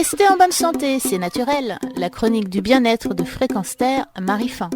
Restez en bonne santé, c'est naturel. La chronique du bien-être de Fréquence Terre, Marie Fin.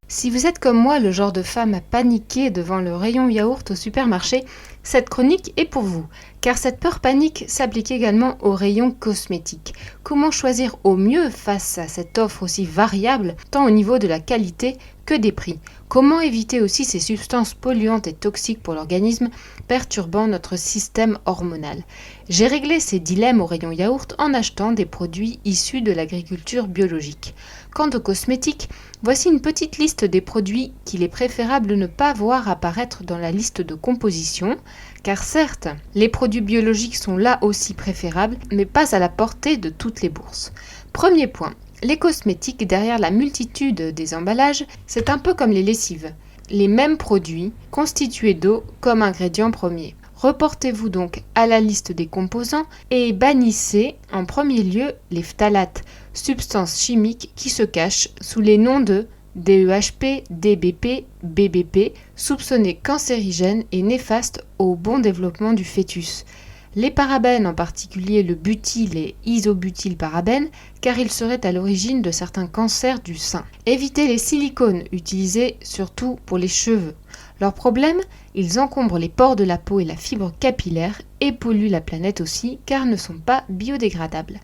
Si vous êtes comme moi le genre de femme à paniquer devant le rayon yaourt au supermarché, cette chronique est pour vous, car cette peur panique s'applique également au rayon cosmétique. Comment choisir au mieux face à cette offre aussi variable, tant au niveau de la qualité que des prix? Comment éviter aussi ces substances polluantes et toxiques pour l'organisme, perturbant notre système hormonal? J'ai réglé ces dilemmes au rayon yaourt en achetant des produits issus de l'agriculture biologique. Quant aux cosmétiques, voici une petite liste des produits qu'il est préférable de ne pas voir apparaître dans la liste de composition, car certes, les produits biologiques sont là aussi préférables, mais pas à la portée de toutes les bourses. Premier point, les cosmétiques derrière la multitude des emballages, c'est un peu comme les lessives. Les mêmes produits constitués d'eau comme ingrédient premier. Reportez-vous donc à la liste des composants et bannissez en premier lieu les phtalates, substances chimiques qui se cachent sous les noms de DEHP, DBP, BBP, soupçonnés cancérigènes et néfastes au bon développement du fœtus. Les parabènes, en particulier le butyl et isobutylparabènes, car ils seraient à l'origine de certains cancers du sein. Évitez les silicones, utilisés surtout pour les cheveux. Leur problème, ils encombrent les pores de la peau et la fibre capillaire et polluent la planète aussi, car ne sont pas biodégradables.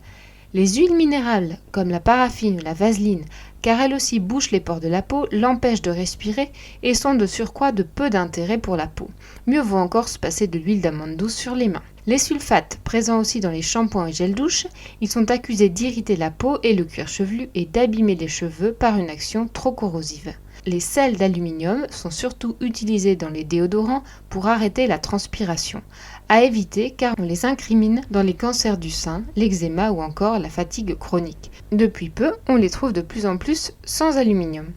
Les huiles minérales, comme la paraffine ou la vaseline, car elles aussi bouchent les pores de la peau, l'empêchent de respirer et sont de surcroît de peu d'intérêt pour la peau. Mieux vaut encore se passer de l'huile d'amande douce sur les mains. Les sulfates, présents aussi dans les shampoings et gels douche, ils sont accusés d'irriter la peau et le cuir chevelu et d'abîmer les cheveux par une action trop corrosive. Les sels d'aluminium sont surtout utilisés dans les déodorants pour arrêter la transpiration. À éviter car on les incrimine dans les cancers du sein, l'eczéma ou encore la fatigue chronique. Depuis peu, on les trouve de plus en plus sans aluminium.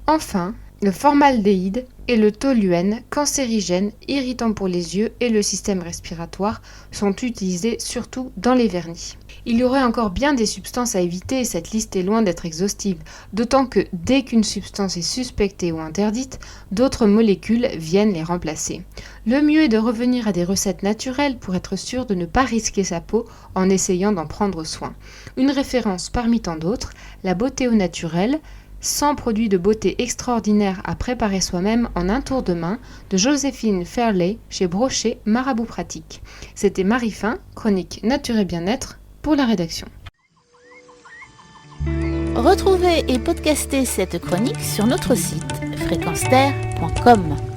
Enfin, le formaldéhyde et le toluène, cancérigènes, irritants pour les yeux et le système respiratoire, sont utilisés surtout dans les vernis. Il y aurait encore bien des substances à éviter et cette liste est loin d'être exhaustive, d'autant que dès qu'une substance est suspectée ou interdite, d'autres molécules viennent les remplacer. Le mieux est de revenir à des recettes naturelles pour être sûr de ne pas risquer sa peau en essayant d'en prendre soin. Une référence parmi tant d'autres, la beauté au naturel, 100 produits de beauté extraordinaires à préparer soi-même en un tour de main de Joséphine Fairley chez Brochet Marabout Pratique. C'était Marie Fin, chronique Nature et Bien-être pour la rédaction. Retrouvez et podcastez cette chronique sur notre site fréquenceterre.com.